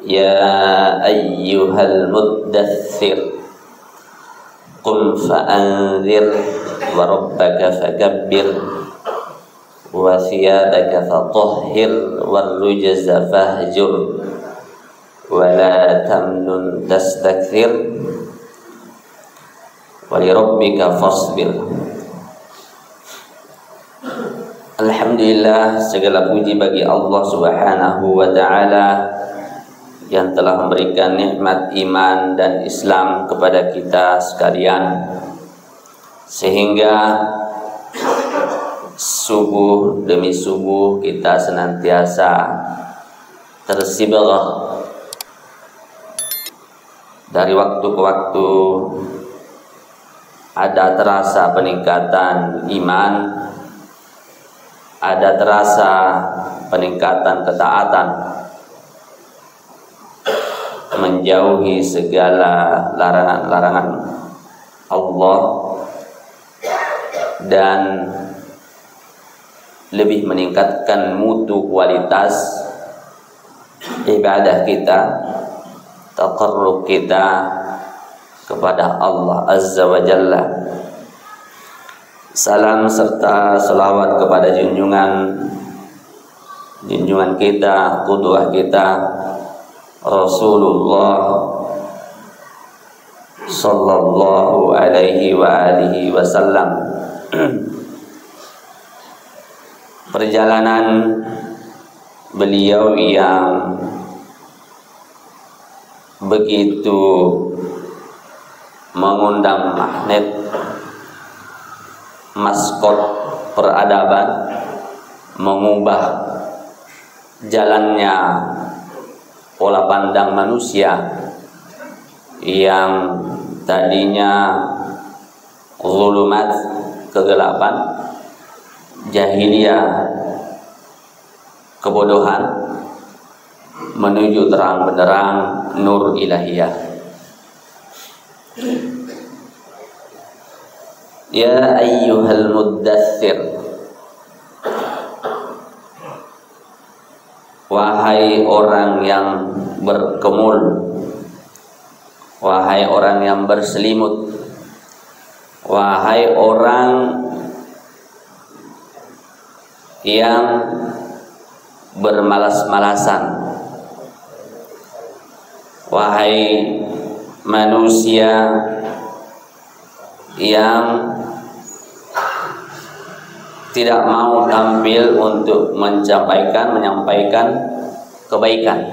يا أيها المدثر قم فأنذر وربك فكبر وثيابك فطهر والرجز فاهجر ولا تمنن تستكثر ولربك فاصبر. Alhamdulillah, segala puji bagi Allah Subhanahu wa ta'ala yang telah memberikan nikmat iman dan Islam kepada kita sekalian, sehingga subuh demi subuh kita senantiasa tersibrah dari waktu ke waktu, ada terasa peningkatan iman, ada terasa peningkatan ketaatan, menjauhi segala larangan-larangan Allah, dan lebih meningkatkan mutu kualitas ibadah kita, taqarrub kita kepada Allah Azza wa Jalla. Salam serta selawat kepada junjungan kita, qudwah kita, Rasulullah sallallahu alaihi wa alihi wasallam. Perjalanan beliau yang begitu mengundang magnet, maskot peradaban, mengubah jalannya pola pandang manusia yang tadinya zulumat, kegelapan, jahiliyah, kebodohan, menuju terang benderang nur ilahiyah. Ya ayyuhal muddathir, wahai orang yang berkemul, wahai orang yang berselimut, wahai orang yang bermalas-malasan, wahai manusia yang tidak mau tampil untuk menyampaikan kebaikan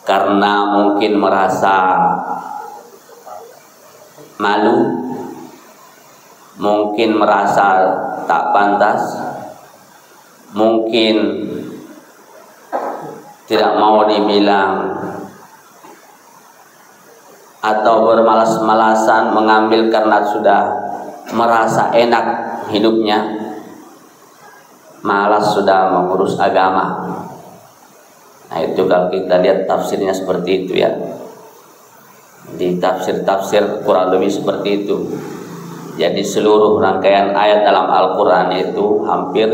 karena mungkin merasa malu, mungkin merasa tak pantas, mungkin tidak mau dibilang, atau bermalas-malasan mengambil karena sudah merasa enak hidupnya, malas sudah mengurus agama. Nah, itu kalau kita lihat tafsirnya seperti itu ya. Di tafsir-tafsir kurang lebih seperti itu. Jadi seluruh rangkaian ayat dalam Al-Quran itu hampir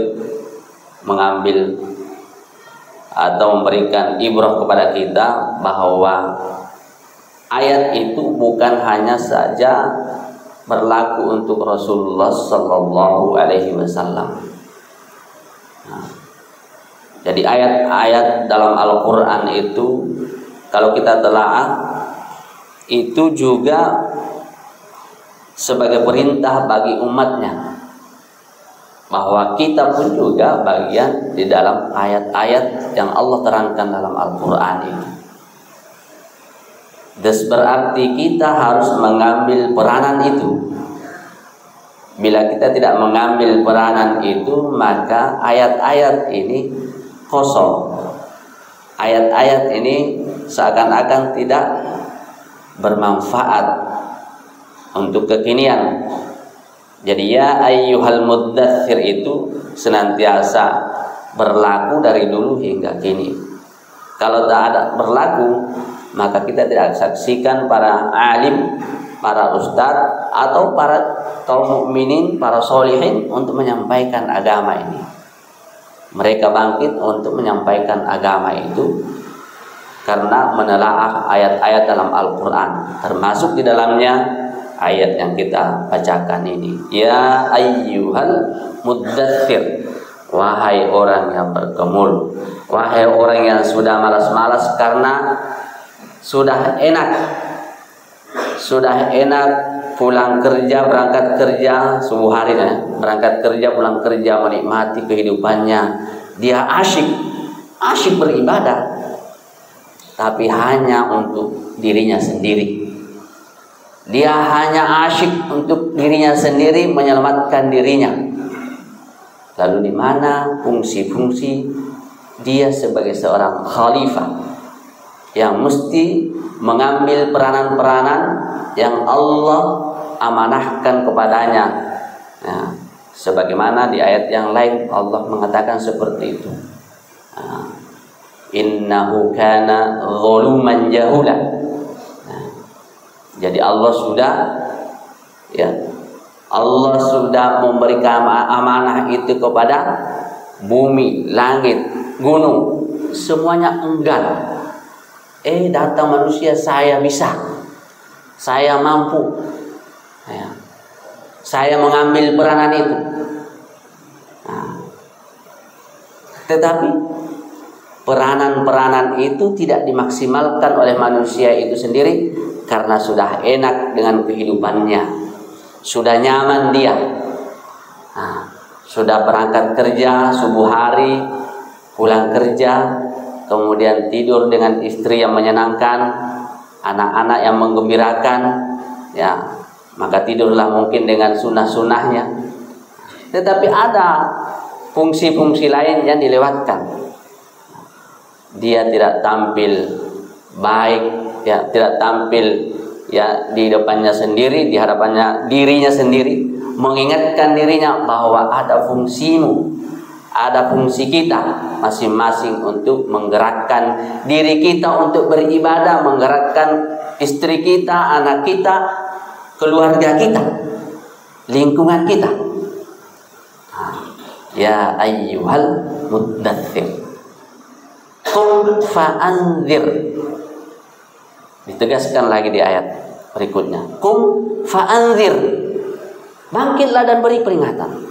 mengambil atau memberikan ibrah kepada kita bahwa ayat itu bukan hanya saja berlaku untuk Rasulullah sallallahu alaihi wasallam. Nah, jadi ayat-ayat dalam Al-Quran itu kalau kita telaah itu juga sebagai perintah bagi umatnya, bahwa kita pun juga bagian di dalam ayat-ayat yang Allah terangkan dalam Al-Quran ini. Berarti kita harus mengambil peranan itu. Bila kita tidak mengambil peranan itu, maka ayat-ayat ini kosong. Ayat-ayat ini seakan-akan tidak bermanfaat untuk kekinian. Jadi ya ayyuhal muddathir itu senantiasa berlaku dari dulu hingga kini. Kalau tak ada berlaku, maka kita tidak saksikan para alim, para ustadz, atau para kaum mukminin, para solihin untuk menyampaikan agama ini. Mereka bangkit untuk menyampaikan agama itu karena menelaah ayat-ayat dalam Al-Quran, termasuk di dalamnya ayat yang kita bacakan ini. Ya ayyuhal muddathir, wahai orang yang bergemul, wahai orang yang sudah malas-malas karena sudah enak pulang kerja, berangkat kerja subuh hari, berangkat kerja, pulang kerja, menikmati kehidupannya. Dia asyik beribadah, tapi hanya untuk dirinya sendiri. Dia hanya asyik untuk dirinya sendiri, menyelamatkan dirinya. Lalu di mana fungsi-fungsi dia sebagai seorang khalifah yang mesti mengambil peranan-peranan yang Allah amanahkan kepadanya. Nah, sebagaimana di ayat yang lain Allah mengatakan seperti itu. Innahu kana zaluman jahula. Jadi Allah sudah memberikan amanah itu kepada bumi, langit, gunung, semuanya enggan. Datang manusia, saya bisa, saya mampu, saya mengambil peranan itu. Tetapi peranan-peranan itu tidak dimaksimalkan oleh manusia itu sendiri karena sudah enak dengan kehidupannya, sudah nyaman dia. Sudah berangkat kerja subuh hari, pulang kerja, kemudian tidur dengan istri yang menyenangkan, anak-anak yang menggembirakan, maka tidurlah mungkin dengan sunnah-sunnahnya. Tetapi ada fungsi-fungsi lain yang dilewatkan. Dia tidak tampil baik, tidak tampil di depannya sendiri, di hadapannya dirinya sendiri, mengingatkan dirinya bahwa ada fungsimu, ada fungsi kita masing-masing untuk menggerakkan diri kita untuk beribadah, menggerakkan istri kita, anak kita, keluarga kita, lingkungan kita. Ya ayyuhal muddathir, qum fa'anzir. Ditegaskan lagi di ayat berikutnya, qum fa'anzir, bangkitlah dan beri peringatan.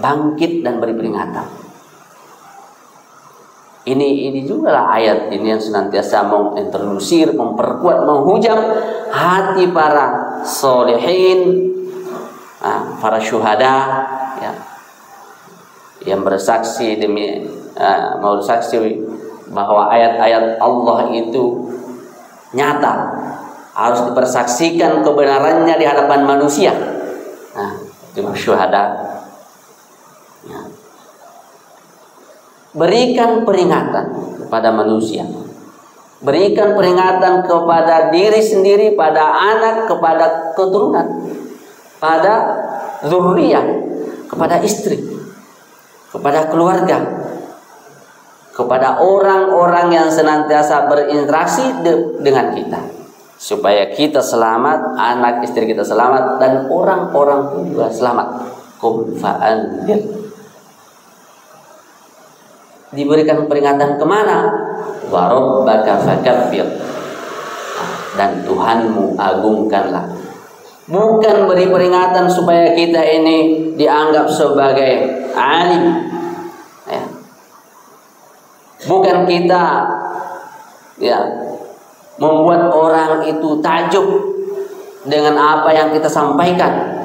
Bangkit dan beri peringatan. Ini juga lah ayat ini yang senantiasa mengintroduksi, memperkuat, menghujam hati para solehin, para syuhada, yang bersaksi mau bersaksi bahwa ayat-ayat Allah itu nyata, harus dipersaksikan kebenarannya di hadapan manusia. Itu syuhada. Berikan peringatan kepada manusia, berikan peringatan kepada diri sendiri, pada anak, kepada keturunan, pada zuriyah, kepada istri, kepada keluarga, kepada orang-orang yang senantiasa berinteraksi dengan kita, supaya kita selamat, anak istri kita selamat, dan orang-orang pun juga selamat. Qum fa'anzir. Diberikan peringatan kemana? Wa rabbaka fakabbir, dan Tuhanmu agungkanlah. Bukan beri peringatan supaya kita ini dianggap sebagai alim, bukan kita membuat orang itu takjub dengan apa yang kita sampaikan.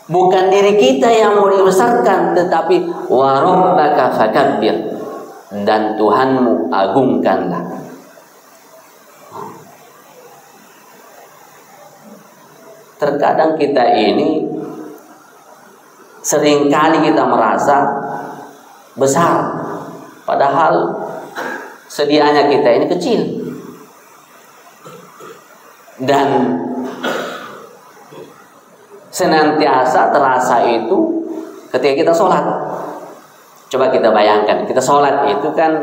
Bukan diri kita yang mau dibesarkan, tetapi wa rabbaka fakabbir, dan Tuhanmu agungkanlah. Terkadang kita ini seringkali kita merasa besar, padahal sedianya kita ini kecil. Dan senantiasa terasa itu ketika kita sholat. Coba kita bayangkan, kita sholat itu kan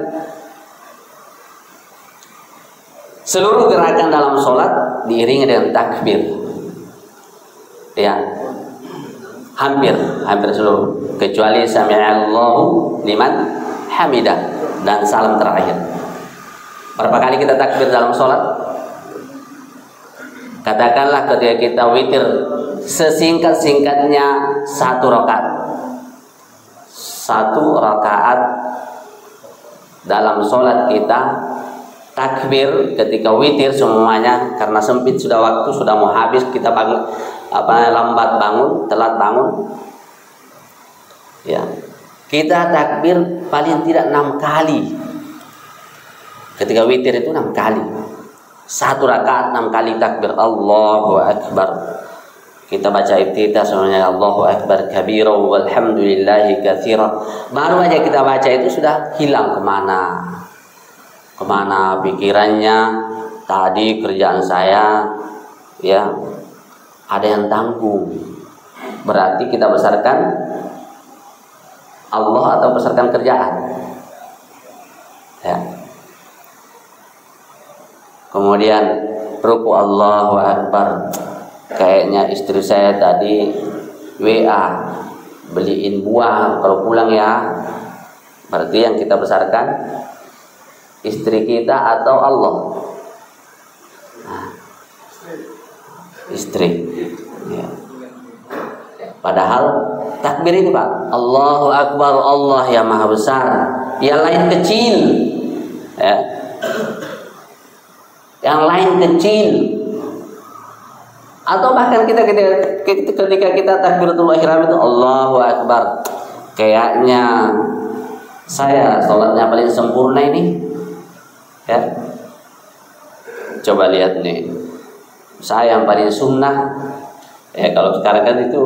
seluruh gerakan dalam sholat diiringi dengan takbir. hampir seluruh, kecuali sami'allahu liman hamidah dan salam terakhir. Berapa kali kita takbir dalam sholat? Katakanlah ketika kita witir, sesingkat-singkatnya 1 rakaat. 1 rakaat dalam sholat kita takbir ketika witir semuanya, karena sempit sudah waktu, sudah mau habis, kita bangun lambat bangun, telat bangun, ya kita takbir paling tidak 6 kali. Ketika witir itu 6 kali, 1 rakaat 6 kali takbir Allahu Akbar. Kita baca iftitah semuanya Allahu Akbar kabira walhamdulillahi katsira. Baru aja kita baca itu sudah hilang kemana pikirannya. Tadi kerjaan saya, ya ada yang tanggung. Berarti kita besarkan Allah atau besarkan kerjaan? Ya. Kemudian ruku Allahu Akbar. Kayaknya istri saya tadi WA beliin buah kalau pulang ya. Berarti yang kita besarkan istri kita atau Allah? Nah, istri. Ya. Padahal takbir itu Pak, Allahu Akbar, Allah yang maha besar. Yang lain kecil, ya. Yang lain kecil. Atau bahkan ketika kita takbiratul ihram itu Allahu Akbar, kayaknya saya sholatnya paling sempurna ini, ya. Coba lihat nih, saya yang paling sunnah, ya. Kalau sekarang kan itu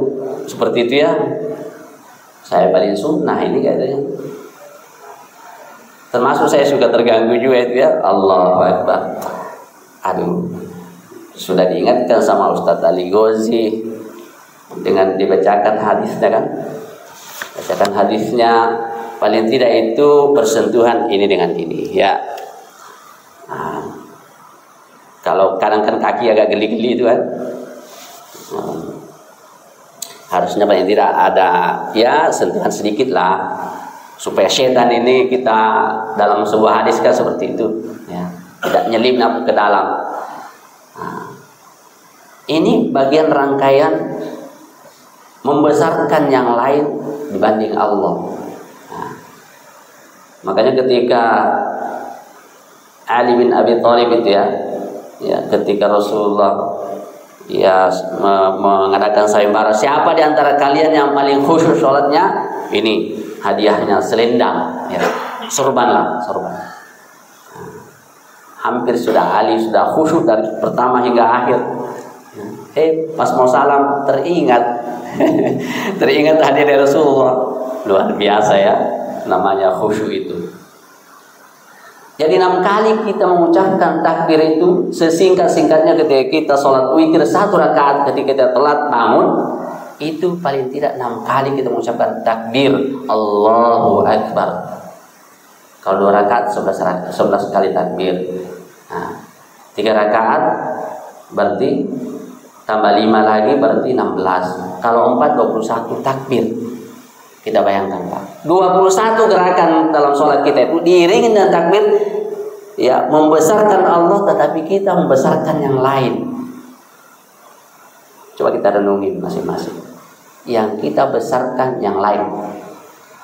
seperti itu ya, saya paling sunnah ini katanya. Termasuk saya juga terganggu juga itu ya, Allahu Akbar. Aduh, sudah diingatkan sama Ustadz Ali Ghozi dengan dibacakan hadisnya kan, bacakan hadisnya paling tidak itu bersentuhan ini dengan ini, ya. Nah, kalau kadang kan kaki agak geli-geli itu kan, harusnya paling tidak ada ya sentuhan sedikit lah, supaya setan ini kita dalam sebuah hadis kan seperti itu, ya, tidak nyelim ke dalam. Ini bagian rangkaian membesarkan yang lain dibanding Allah. Nah, makanya ketika Ali bin Abi Thalib itu ya ketika Rasulullah mengadakan sayembara, siapa di antara kalian yang paling khusyuk sholatnya? Ini hadiahnya selendang, ya, sorban. Nah, hampir sudah Ali sudah khusyuk dari pertama hingga akhir. Pas mau salam teringat hadir dari Rasulullah. Luar biasa ya, namanya khusyuk itu. Jadi 6 kali kita mengucapkan takbir itu sesingkat-singkatnya ketika kita sholat witir 1 rakaat, ketika kita telat bangun itu paling tidak 6 kali kita mengucapkan takbir Allahu Akbar. Kalau 2 rakaat 11 kali takbir. Nah, 3 rakaat berarti tambah 5 lagi berarti 16. Kalau 4 21 takbir. Kita bayangkan Pak, 21 gerakan dalam sholat kita itu diiringi dengan takbir, ya, membesarkan Allah tetapi kita membesarkan yang lain. Coba kita renungi masing-masing. Yang kita besarkan yang lain.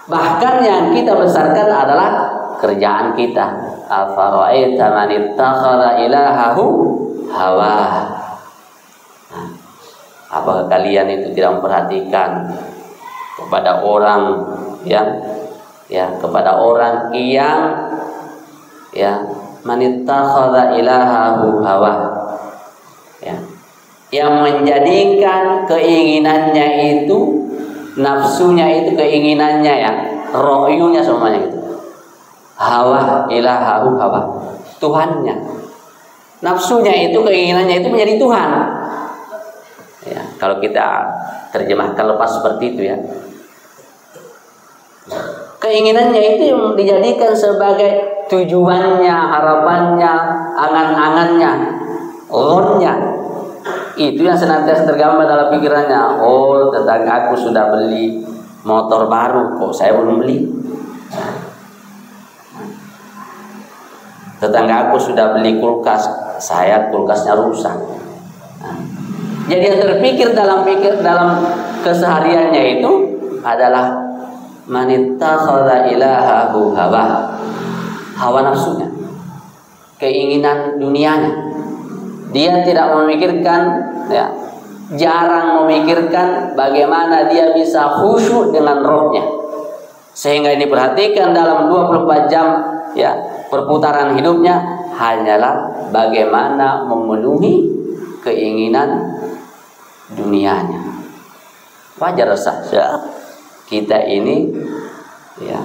Bahkan yang kita besarkan adalah kerjaan kita. Afara'aita man ittakhadha ilahahu hawa. Apakah kalian itu tidak memperhatikan kepada orang yang manittakhadha ilahahu hawa, ya, yang menjadikan keinginannya itu, nafsunya itu keinginannya, ya, ro'yunya semuanya itu hawa, ilahahu hawa, Tuhannya. Nafsunya itu, keinginannya itu menjadi Tuhan. Ya, kalau kita terjemahkan lepas seperti itu ya, keinginannya itu yang dijadikan sebagai tujuannya, harapannya, angan-angannya, ghonnya. Itu yang senantiasa tergambar dalam pikirannya. Oh, tetangga aku sudah beli motor baru, kok saya belum beli. Tetangga aku sudah beli kulkas, saya kulkasnya rusak. Jadi yang terpikir dalam kesehariannya itu adalah manittakhadha ilahahu hawa nafsunya, keinginan dunianya. Dia tidak memikirkan, ya, jarang memikirkan bagaimana dia bisa khusyuk dengan rohnya. Sehingga ini perhatikan dalam 24 jam, ya, perputaran hidupnya hanyalah bagaimana memenuhi keinginan dunianya. Wajar saja kita ini, ya,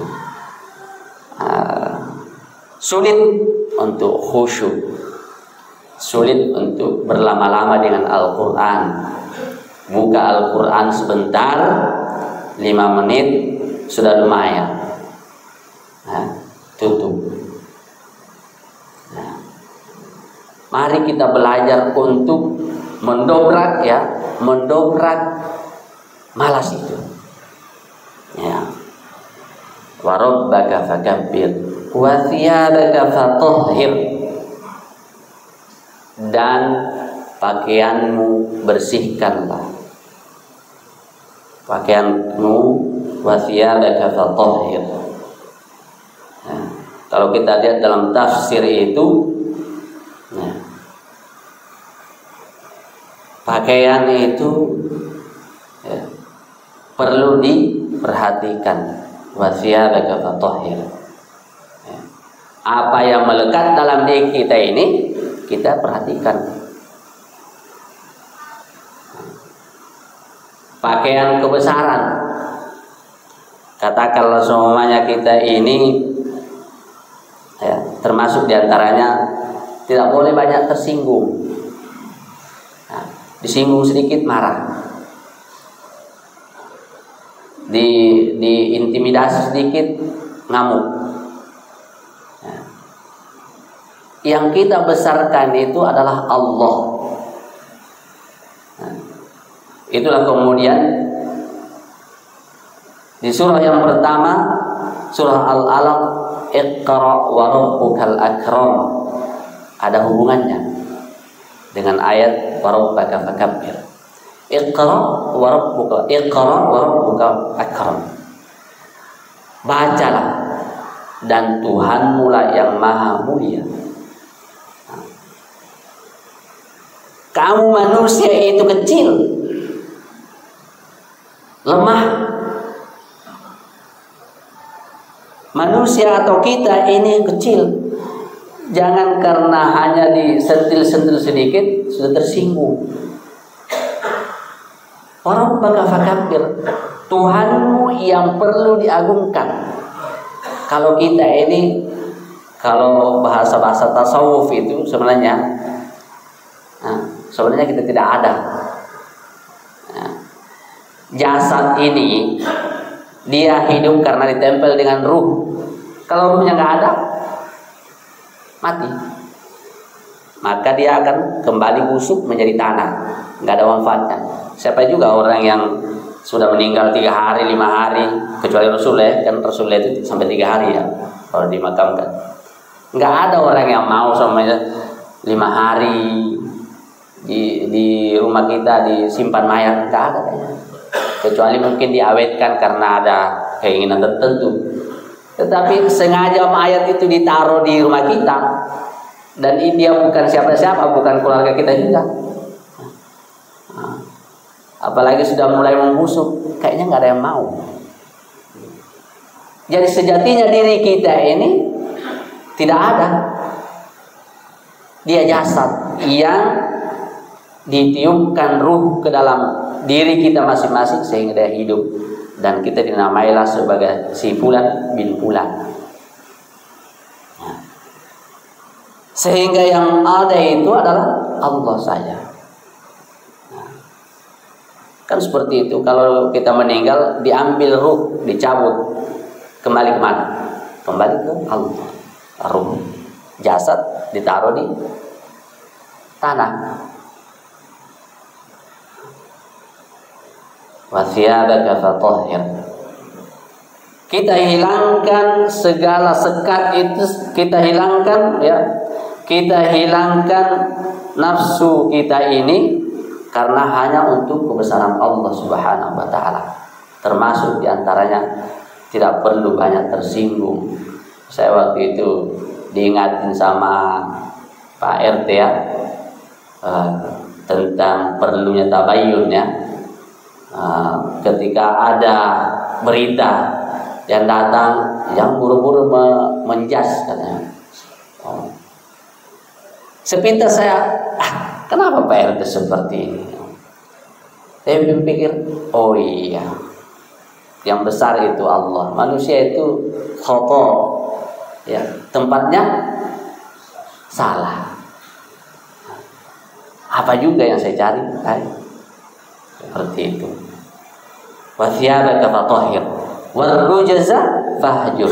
sulit untuk khusyuk, sulit untuk berlama-lama dengan Al-Quran. Buka Al-Quran sebentar, 5 menit sudah lumayan. Tutup. Mari kita belajar untuk mendobrak malas itu. Ya. Wa rabbaka fakabbir wa thiyabaka fatahhir. Dan pakaianmu bersihkanlah. Pakaianmu wa thiyabaka fatahhir. Ya. Kalau kita lihat dalam tafsir itu, ya, pakaian itu, ya, perlu diperhatikan. Wa thiyabaka fatahhir. Ya. Apa yang melekat dalam diri kita ini kita perhatikan. Pakaian kebesaran. Katakanlah semuanya kita ini, ya, termasuk diantaranya tidak boleh banyak tersinggung. Nah, disinggung sedikit marah. Diintimidasi sedikit ngamuk. Nah, yang kita besarkan itu adalah Allah. Nah, itulah kemudian di surah yang pertama, surah Al-Alaq, Iqra wa rabbukal akram, ada hubungannya dengan ayat wa rabbaka fakabbir. Iqra wa rabbukal akram. Bacalah, dan Tuhanmu lah yang maha mulia. Kamu manusia itu kecil, lemah. Manusia atau kita ini kecil. Jangan karena hanya disentil-sentil sedikit sudah tersinggung. Rabbaka fakabbir, Tuhanmu yang perlu diagungkan. Kalau kita ini, kalau bahasa-bahasa tasawuf itu sebenarnya kita tidak ada. Jasad ini dia hidup karena ditempel dengan ruh. Kalau ruhnya nggak ada, mati. Maka dia akan kembali busuk menjadi tanah, nggak ada manfaatnya. Siapa juga orang yang sudah meninggal 3 hari, 5 hari, kecuali Rasulullah, kan Rasulullah itu sampai 3 hari ya kalau dimakamkan. Nggak ada orang yang mau sampai 5 hari di rumah kita disimpan mayat, nggak ada kayaknya. Kecuali mungkin diawetkan karena ada keinginan tertentu. Tetapi sengaja mayat itu ditaruh di rumah kita, dan dia bukan siapa-siapa, bukan keluarga kita juga. Apalagi sudah mulai membusuk, kayaknya nggak ada yang mau. Jadi sejatinya diri kita ini tidak ada. Dia jasad yang ditiupkan ruh ke dalam diri kita masing-masing sehingga dia hidup, dan kita dinamailah sebagai si Fulan bin Fulan. Sehingga yang ada itu adalah Allah saja. Kan seperti itu, kalau kita meninggal diambil ruh, dicabut, kembali kemana? Kembali ke Allah. Ruh, jasad ditaruh di tanah. wa thiyabaka fatahhir. Kita hilangkan segala sekat itu, kita hilangkan ya, kita hilangkan nafsu kita ini karena hanya untuk kebesaran Allah Subhanahu wa taala. Termasuk diantaranya tidak perlu banyak tersinggung. Saya waktu itu diingatin sama Pak RT ya, tentang perlunya tabayyun ya. Ketika ada berita yang datang, yang buru-buru menjas katanya. Sepintas saya, kenapa Pak RT seperti ini? Saya pikir, oh iya, yang besar itu Allah, manusia itu khata, ya, tempatnya salah. Apa juga yang saya cari? Seperti itu. Wa thiyabaka fatahhir war rujza fahjur.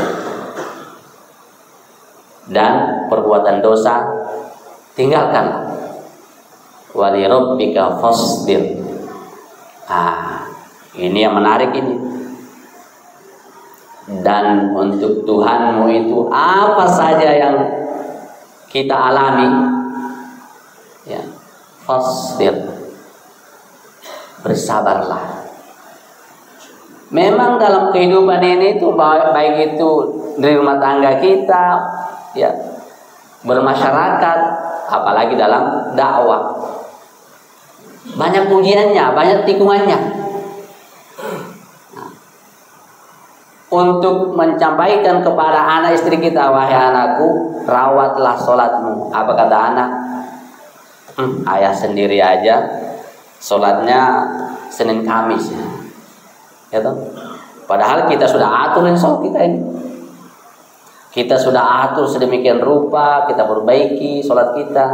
Dan perbuatan dosa tinggalkanlah. Wa li rabbika fasbir. Ini yang menarik ini. Dan untuk Tuhanmu itu apa saja yang kita alami, ya, fasbir, bersabarlah. Memang dalam kehidupan ini itu baik itu di rumah tangga kita, ya, bermasyarakat, apalagi dalam dakwah, banyak ujiannya, banyak tikungannya. Untuk menyampaikan kepada anak istri kita, wahai anakku, rawatlah sholatmu. Apa kata anak? Ayah sendiri aja sholatnya Senin Kamis, ya toh? Padahal kita sudah aturin sholat kita ini. Kita sudah atur sedemikian rupa, kita perbaiki sholat kita.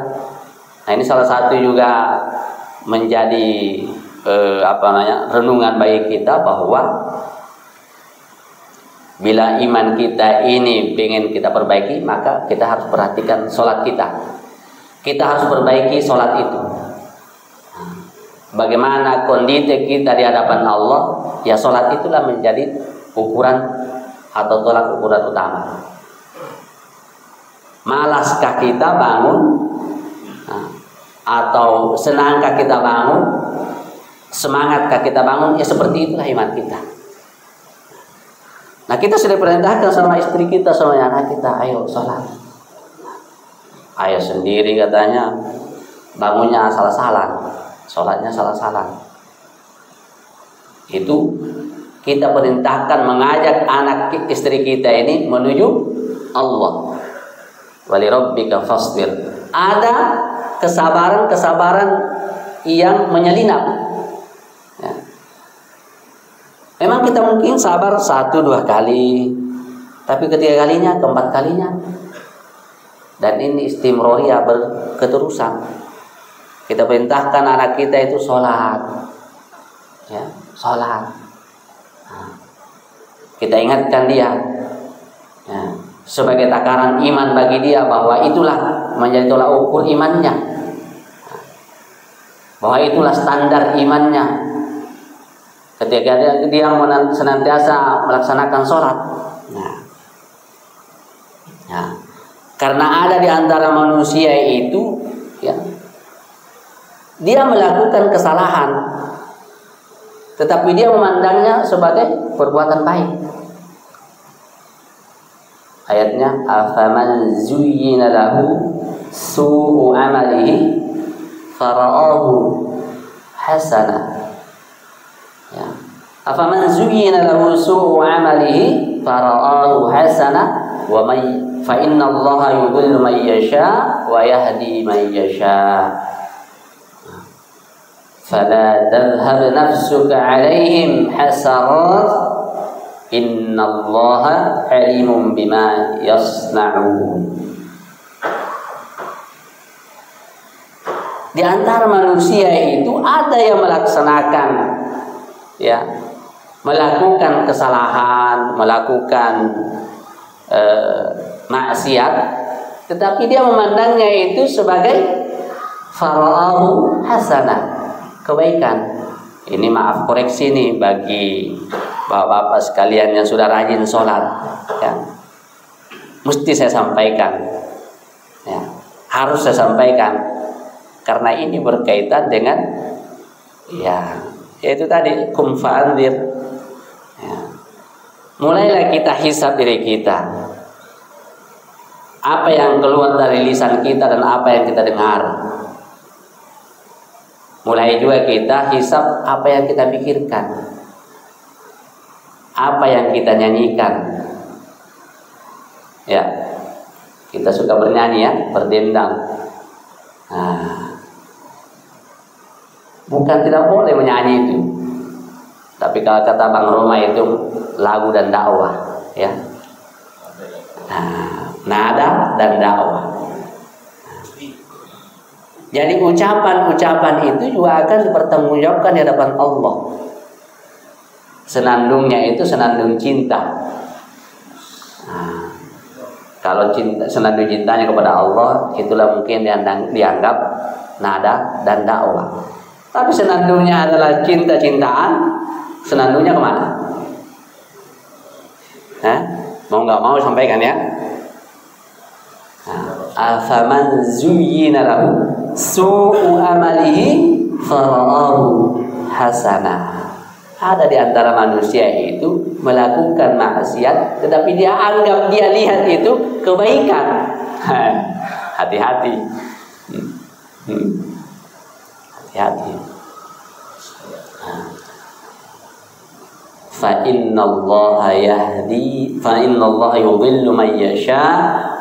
Nah, ini salah satu juga menjadi renungan bagi kita, bahwa bila iman kita ini ingin kita perbaiki, maka kita harus perhatikan sholat kita. Kita harus perbaiki sholat itu. Bagaimana kondisi kita di hadapan Allah, ya sholat itulah menjadi ukuran atau tolak ukuran utama. Malaskah kita bangun, atau senangkah kita bangun, semangatkah kita bangun, ya seperti itulah iman kita. Nah, kita sudah perintahkan sama istri kita, sama anak kita, ayo sholat. Ayah sendiri katanya bangunnya salah-salah, sholatnya salah-salah. Itu kita perintahkan mengajak anak istri kita ini menuju Allah. Wali rabbika fasbir. Ada kesabaran-kesabaran yang menyelinap. Ya. Memang kita mungkin sabar 1-2 kali, tapi ketiga kalinya, keempat kalinya, dan ini istimroriyah, berketerusan. Kita perintahkan anak kita itu sholat, ya, sholat. Nah, kita ingatkan dia, ya, sebagai takaran iman bagi dia, bahwa itulah menjadi tolak ukur imannya, bahwa itulah standar imannya. Ketika dia senantiasa melaksanakan sholat, nah, karena ada di antara manusia itu, ya, dia melakukan kesalahan, tetapi dia memandangnya sebagai perbuatan baik. Ayatnya, afaman zuyyina lahu su'u amalihi fara'ahu hasanah. Ya. Afaman zuyyina lahu su'u amalihi fara'ahu hasanah wa may fa innallaha yudhillu man yasha wa yahdi man yasha. Fala tadhhab nafsuka 'alaihim hasarat innallaha 'alimun bima yasna'un. Di antara manusia itu ada yang melaksanakan, ya, melakukan kesalahan, melakukan maksiat, tetapi dia memandangnya itu sebagai fara'ahu hasanah, kebaikan. Ini maaf koreksi nih bagi bapak-bapak sekalian yang sudah rajin sholat, ya. Mesti saya sampaikan, ya. Harus saya sampaikan karena ini berkaitan dengan, ya, yaitu tadi kum fa'anzir. Ya. Mulailah kita hisab diri kita. Apa yang keluar dari lisan kita dan apa yang kita dengar. Mulai juga kita hisab apa yang kita pikirkan, apa yang kita nyanyikan. Ya, kita suka bernyanyi ya, berdendang. Nah, bukan tidak boleh menyanyi itu, tapi kalau kata Bang Roma itu lagu dan dakwah, ya. Nah, nada dan dakwah. Jadi ucapan-ucapan itu juga akan dipertanggungjawabkan di hadapan Allah. Senandungnya itu senandung cinta. Nah, kalau cinta, senandung cintanya kepada Allah, itulah mungkin dianggap nada dan dakwah. Tapi senandungnya adalah cinta-cintaan, senandungnya kemana? Mau nggak mau sampaikan ya. Afaman zuyyina lahu su'u amalihi fara'ahu hasanah. Ada di antara manusia itu melakukan maksiat, tetapi dia anggap, dia lihat itu kebaikan. Hati-hati. Hati-hati. Fa innallaha yahdi, fa innallaha yudhillu man yasha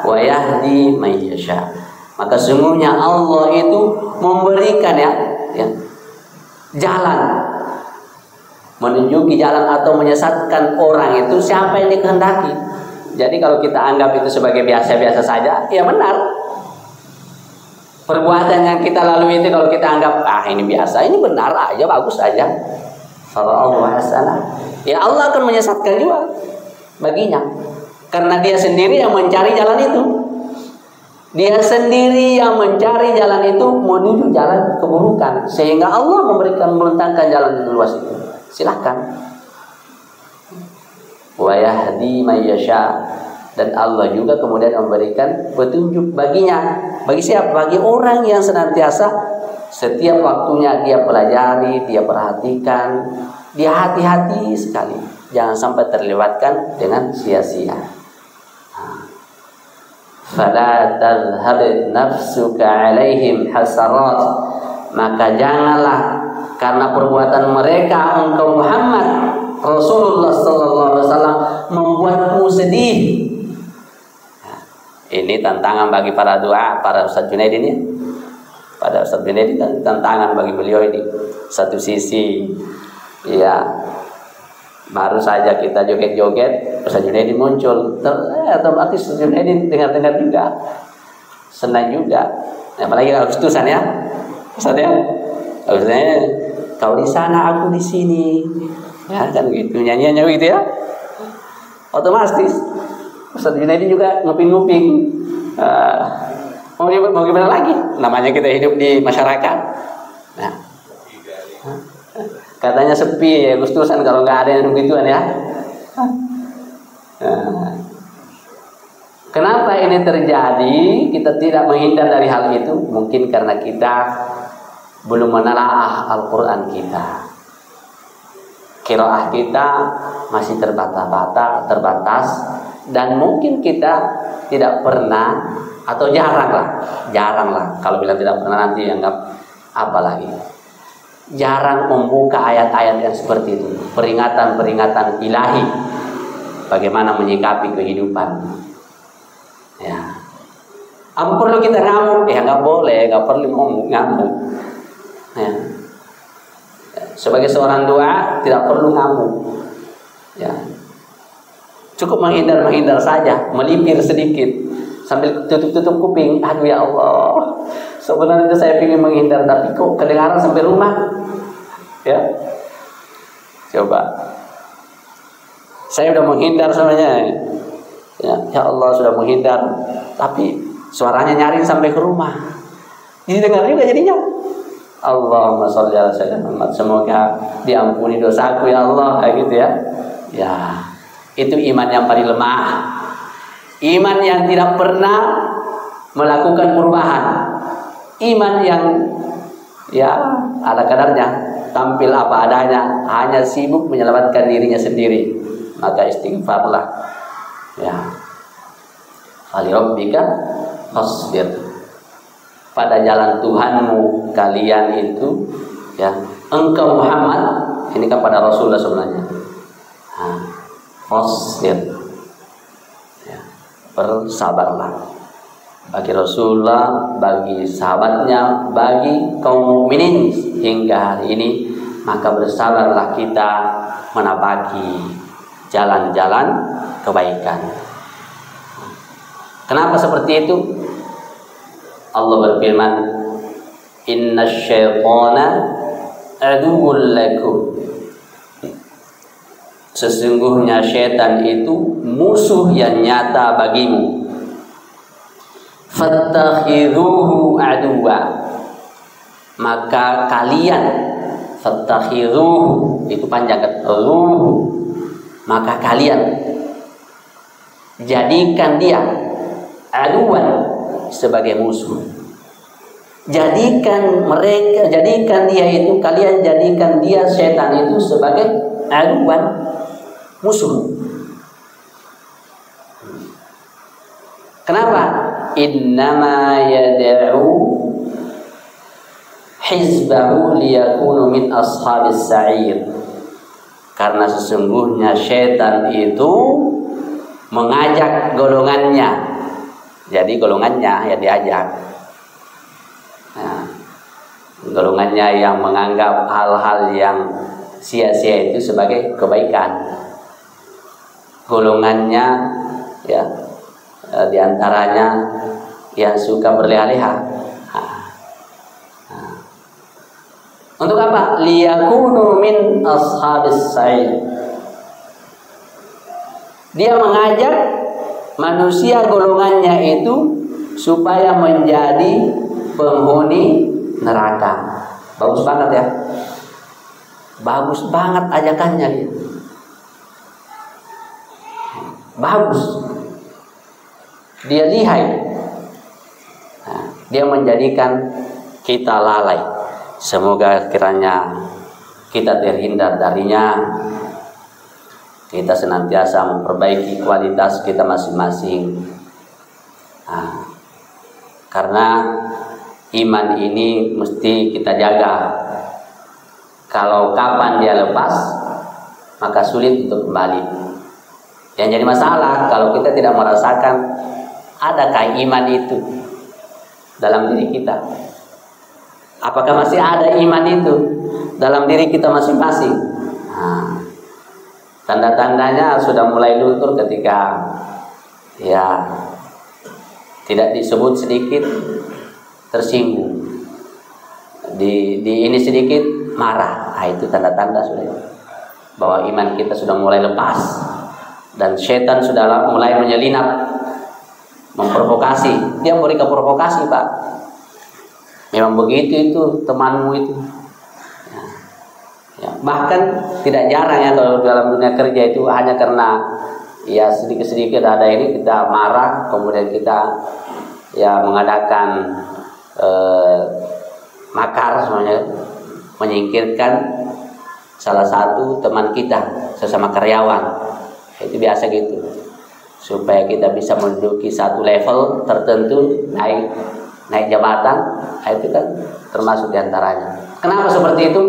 wa yahdi man yasha. Maka sungguhnya Allah itu memberikan ya jalan, menunjuki jalan atau menyesatkan orang itu siapa yang dikehendaki. Jadi kalau kita anggap itu sebagai biasa-biasa saja, ya benar. Perbuatan yang kita lalui itu kalau kita anggap ini biasa, ini benar aja, bagus aja. Fara'ahu hasanah. Ya Allah akan menyesatkan juga baginya, karena dia sendiri yang mencari jalan itu. Dia sendiri yang mencari jalan itu menuju jalan keburukan, sehingga Allah membentangkan jalan yang luas itu. Silahkan. Wa yahdi may yasha, dan Allah juga kemudian memberikan petunjuk baginya. Bagi siapa? Bagi orang yang senantiasa setiap waktunya dia pelajari, dia perhatikan, dia hati-hati sekali, jangan sampai terlewatkan dengan sia-sia. Fala tadhhab nafsuka alaihim hasarat, maka janganlah karena perbuatan mereka engkau Muhammad Rasulullah sallallahu alaihi wasallam membuatmu sedih. Ini tantangan bagi para doa, para Ustaz Junaidi ini. Pada Ustaz Junaidi tantangan bagi beliau ini. Satu sisi ya baru saja kita joget-joget, Ustaz Junaidi muncul, otomatis Ustaz Junaidi dengar-dengar juga, senang juga. Apalagi Agustusan ya, Ustaz ya, Agustusnya kau di sana, aku di sini, ya kan gitu nyanyiannya gitu ya, otomatis Ustaz Junaidi juga nguping-nguping. Mau gimana lagi? Namanya kita hidup di masyarakat. Nah, katanya sepi ya Agustusan kalau nggak ada yang begituan ya. Kenapa ini terjadi? Kita tidak menghindar dari hal itu. Mungkin karena kita belum menelaah Al-Quran kita. Qiraah kita masih terbatas, dan mungkin kita tidak pernah atau jarang lah. Kalau bilang tidak pernah nanti anggap apa lagi. Jarang membuka ayat-ayat yang seperti itu, peringatan-peringatan ilahi, bagaimana menyikapi kehidupan. Ya, apa perlu kita ngamuk? Ya nggak boleh, nggak perlu ngamuk. Ya. Sebagai seorang doa tidak perlu ngamuk. Ya, cukup menghindar saja, melipir sedikit sambil tutup kuping. Aduh ya Allah, sebenarnya saya ingin menghindar, tapi kok kedengaran sampai rumah. Ya, coba. Saya sudah menghindar sebenarnya. Ya Allah, sudah menghindar, tapi suaranya nyaring sampai ke rumah. Jadi dengar juga jadinya. Allahumma sholli ala sayyidina Muhammad, semoga diampuni dosaku ya Allah, kayak gitu ya. Ya, itu iman yang paling lemah. Iman yang tidak pernah melakukan perubahan. Iman yang ya ala kadarnya, tampil apa adanya, hanya sibuk menyelamatkan dirinya sendiri. Maka istighfarlah. Ya. Fali rabbika fasbir. Pada jalan Tuhanmu kalian itu, ya, engkau Muhammad, ini kepada Rasulullah sebenarnya. Fasbir, ya, bersabarlah. Bagi Rasulullah, bagi sahabatnya, bagi kaum mukminin hingga hari ini, maka bersabarlah kita menapaki jalan-jalan kebaikan. Kenapa seperti itu? Allah berfirman, "Innasyaitana aduwwun lakum." Sesungguhnya syaitan itu musuh yang nyata bagimu. Fattakhidhuhu aduwa. Maka kalian, fattakhidhuhu itu panjang kan, ruhu. Maka kalian jadikan dia aduwan, sebagai musuh. Jadikan dia itu, kalian jadikan dia setan itu sebagai aduan, musuh. Kenapa? Innama yad'u hizbahu liyakunu min ashabis sa'ir. Karena sesungguhnya setan itu mengajak golongannya. Jadi golongannya yang diajak, nah, golongannya yang menganggap hal-hal yang sia-sia itu sebagai kebaikan. Golongannya, ya, diantaranya yang suka berleha-leha. Untuk apa? Liyakunu min ashabis sa'ir. Dia mengajak manusia golongannya itu supaya menjadi penghuni neraka. Bagus banget ya. Bagus banget ajakannya dia. Bagus. Dia lihai. Nah, dia menjadikan kita lalai. Semoga kiranya kita terhindar darinya. Kita senantiasa memperbaiki kualitas kita masing-masing. Nah, karena iman ini mesti kita jaga. Kalau kapan dia lepas, maka sulit untuk kembali. Yang jadi masalah kalau kita tidak merasakan adakah iman itu dalam diri kita. Apakah masih ada iman itu dalam diri kita masing-masing? Nah, tanda-tandanya sudah mulai luntur ketika ya tidak disebut sedikit tersinggung, di ini sedikit marah. Nah, itu tanda-tanda sudah bahwa iman kita sudah mulai lepas dan setan sudah mulai menyelinap, memprovokasi. Dia memberikan provokasi, Pak. Memang begitu itu temanmu itu. Ya, bahkan tidak jarang ya kalau dalam dunia kerja itu hanya karena ya sedikit-sedikit ada ini kita marah, kemudian kita ya mengadakan makar semuanya, menyingkirkan salah satu teman kita sesama karyawan. Itu biasa gitu, supaya kita bisa menduduki satu level tertentu, naik jabatan. Itu kan termasuk diantaranya. Kenapa seperti itu?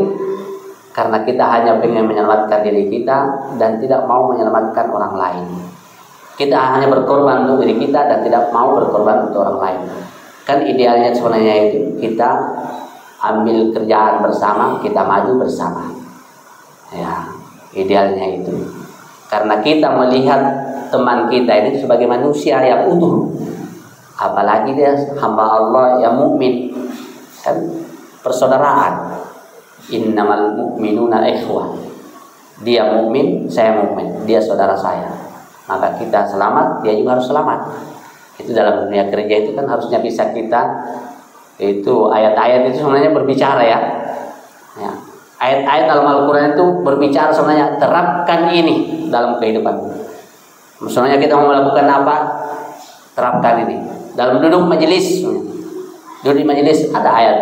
Karena kita hanya ingin menyelamatkan diri kita dan tidak mau menyelamatkan orang lain. Kita hanya berkorban untuk diri kita dan tidak mau berkorban untuk orang lain. Kan idealnya sebenarnya itu kita ambil kerjaan bersama, kita maju bersama. Ya, idealnya itu. Karena kita melihat teman kita ini sebagai manusia yang utuh. Apalagi dia hamba Allah yang mukmin. Kan persaudaraan. Innamal mu'minuna ikhwah. Dia mukmin, saya mukmin. Dia saudara saya. Maka kita selamat, dia juga harus selamat. Itu dalam dunia kerja itu kan harusnya bisa kita Itu ayat-ayat itu sebenarnya berbicara ya. Ya. Ayat-ayat dalam Al-Quran itu berbicara sebenarnya, terapkan ini dalam kehidupan. Misalnya kita mau melakukan apa, terapkan ini. Dalam duduk majelis, duduk di majelis ada ayat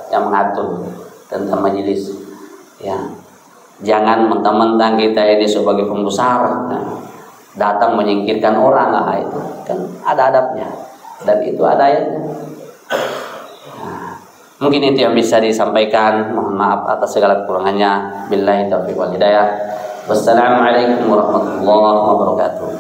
yang mengatur tentang majelis. Ya, jangan mentang-mentang kita ini sebagai pembesar, datang menyingkirkan orang, itu kan ada adabnya dan itu ada ayatnya. Mungkin itu yang bisa disampaikan. Mohon maaf atas segala kekurangannya. Billahi taufiq wal hidayah. Wassalamualaikum warahmatullahi wabarakatuh.